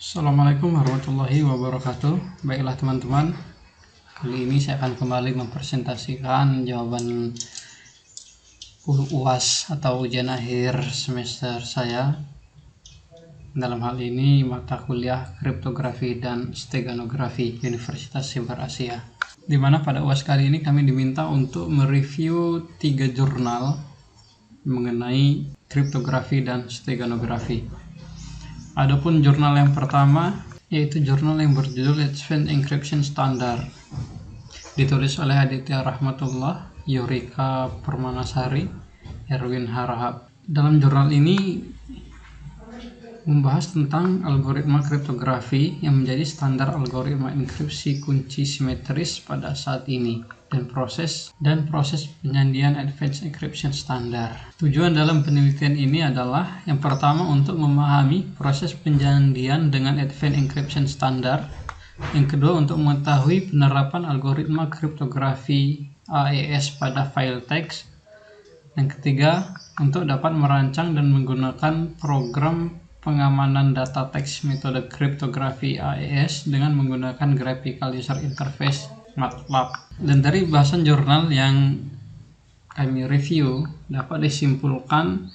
Assalamualaikum warahmatullahi wabarakatuh. Baiklah teman-teman, kali ini saya akan kembali mempresentasikan jawaban UAS atau ujian akhir semester saya. Dalam hal ini mata kuliah kriptografi dan steganografi Universitas Siber Asia. Di mana pada UAS kali ini kami diminta untuk mereview 3 jurnal mengenai kriptografi dan steganografi. Adapun jurnal yang pertama yaitu jurnal yang berjudul Advanced Encryption Standard, ditulis oleh Aditya Rahmatullah, Yurika Permanasari, Erwin Harahap. Dalam jurnal ini membahas tentang algoritma kriptografi yang menjadi standar algoritma enkripsi kunci simetris pada saat ini dan proses penyandian Advanced Encryption Standard. Tujuan dalam penelitian ini adalah yang pertama untuk memahami proses penyandian dengan Advanced Encryption Standard, yang kedua untuk mengetahui penerapan algoritma kriptografi AES pada file teks, yang ketiga untuk dapat merancang dan menggunakan program pengamanan data teks metode kriptografi AES dengan menggunakan Graphical User Interface MATLAB. Dan dari bahasan jurnal yang kami review dapat disimpulkan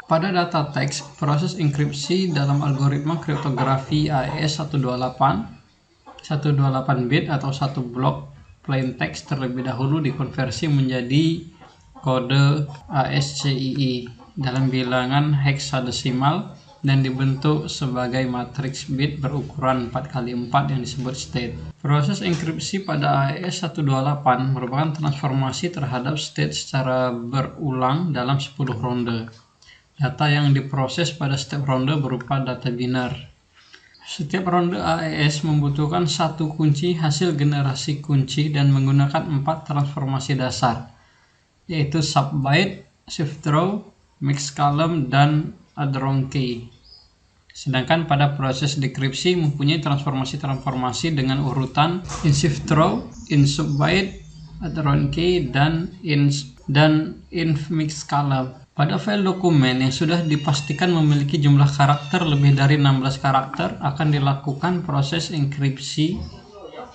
pada data teks proses enkripsi dalam algoritma kriptografi AES 128 bit atau satu blok plain text terlebih dahulu dikonversi menjadi kode ASCII dalam bilangan heksadesimal dan dibentuk sebagai matriks bit berukuran 4x4 yang disebut state. Proses enkripsi pada AES 128 merupakan transformasi terhadap state secara berulang dalam 10 ronde. Data yang diproses pada setiap ronde berupa data binar. Setiap ronde AES membutuhkan satu kunci hasil generasi kunci dan menggunakan 4 transformasi dasar, yaitu subbyte, shift row, mixed column, dan adron key. Sedangkan pada proses dekripsi mempunyai transformasi dengan urutan in shift row, in subbyte, adron key, dan in mixed column. Pada file dokumen yang sudah dipastikan memiliki jumlah karakter lebih dari 16 karakter akan dilakukan proses enkripsi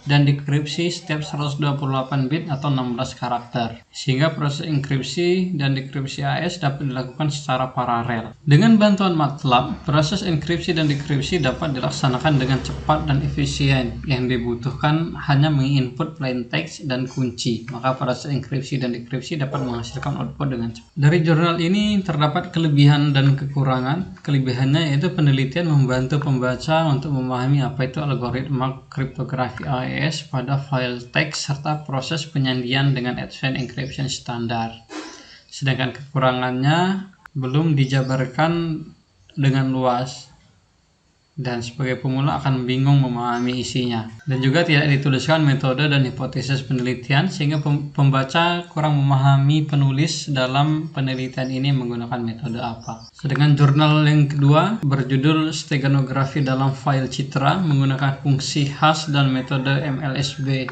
dan dekripsi setiap 128 bit atau 16 karakter, sehingga proses enkripsi dan dekripsi AES dapat dilakukan secara paralel. Dengan bantuan MATLAB, proses enkripsi dan dekripsi dapat dilaksanakan dengan cepat dan efisien. Yang dibutuhkan hanya menginput plain text dan kunci, maka proses enkripsi dan dekripsi dapat menghasilkan output dengan cepat. Dari jurnal ini terdapat kelebihan dan kekurangan. Kelebihannya yaitu penelitian membantu pembaca untuk memahami apa itu algoritma kriptografi AES pada file teks serta proses penyandian dengan Advanced Encryption Standard. Sedangkan kekurangannya belum dijabarkan dengan luas dan sebagai pemula akan bingung memahami isinya, dan juga tidak dituliskan metode dan hipotesis penelitian sehingga pembaca kurang memahami penulis dalam penelitian ini menggunakan metode apa. Sedangkan jurnal yang kedua berjudul Steganografi dalam File Citra menggunakan fungsi khas dan metode MLSB,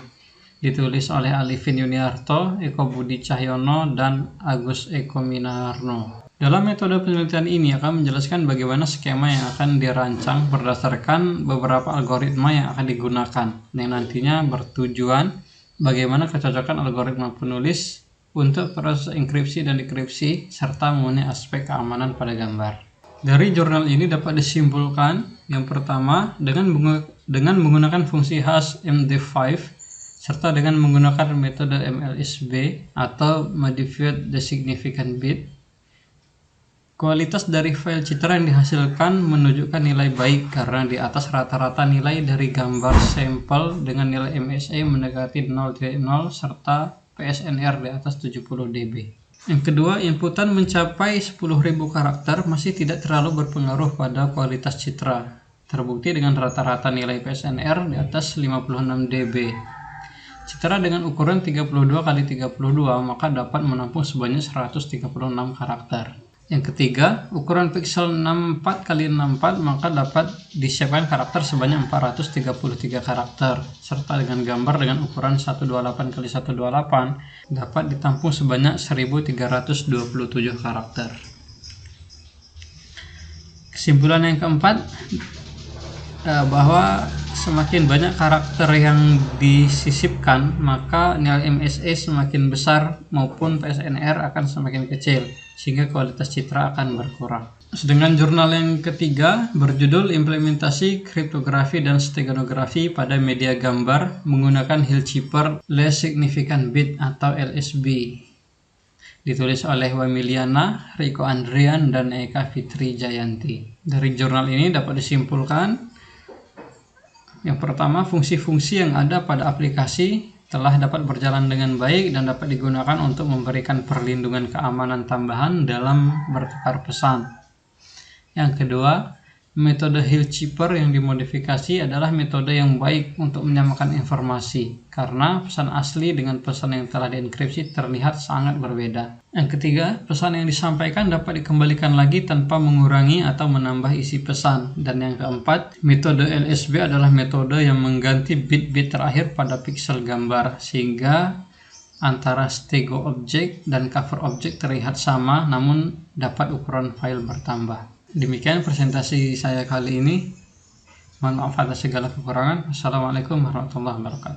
ditulis oleh Alifin Yuniarto, Eko Budi Cahyono, dan Agus Eko Minarno. Dalam metode penelitian ini akan menjelaskan bagaimana skema yang akan dirancang berdasarkan beberapa algoritma yang akan digunakan, yang nantinya bertujuan bagaimana kecocokan algoritma penulis untuk proses enkripsi dan dekripsi serta memenuhi aspek keamanan pada gambar. Dari jurnal ini dapat disimpulkan yang pertama, dengan menggunakan fungsi khas MD5 serta dengan menggunakan metode MLSB atau Modified the Significant Bit, kualitas dari file citra yang dihasilkan menunjukkan nilai baik karena di atas rata-rata nilai dari gambar sampel dengan nilai MSE mendekati 0.0 serta PSNR di atas 70 dB. Yang kedua, inputan mencapai 10.000 karakter masih tidak terlalu berpengaruh pada kualitas citra. Terbukti dengan rata-rata nilai PSNR di atas 56 dB. Citra dengan ukuran 32x32 maka dapat menampung sebanyak 136 karakter. Yang ketiga, ukuran pixel 64x64 maka dapat disiapkan karakter sebanyak 433 karakter, serta dengan gambar dengan ukuran 128x128 dapat ditampung sebanyak 1327 karakter. Kesimpulan yang keempat, bahwa semakin banyak karakter yang disisipkan, maka nilai MSE semakin besar maupun PSNR akan semakin kecil, sehingga kualitas citra akan berkurang. Sedangkan jurnal yang ketiga berjudul Implementasi Kriptografi dan Steganografi pada Media Gambar menggunakan Hilschiper Less Significant Bit atau LSB. Ditulis oleh Wamiliana, Riko Andrian, dan Eka Fitri Jayanti. Dari jurnal ini dapat disimpulkan, yang pertama, fungsi-fungsi yang ada pada aplikasi telah dapat berjalan dengan baik dan dapat digunakan untuk memberikan perlindungan keamanan tambahan dalam bertukar pesan. Yang kedua, metode Hilschiper yang dimodifikasi adalah metode yang baik untuk menyamakan informasi, karena pesan asli dengan pesan yang telah dienkripsi terlihat sangat berbeda. Yang ketiga, pesan yang disampaikan dapat dikembalikan lagi tanpa mengurangi atau menambah isi pesan. Dan yang keempat, metode LSB adalah metode yang mengganti bit-bit terakhir pada piksel gambar, sehingga antara stego objek dan cover objek terlihat sama, namun dapat ukuran file bertambah. Demikian presentasi saya kali ini. Mohon maaf atas segala kekurangan. Assalamualaikum warahmatullahi wabarakatuh.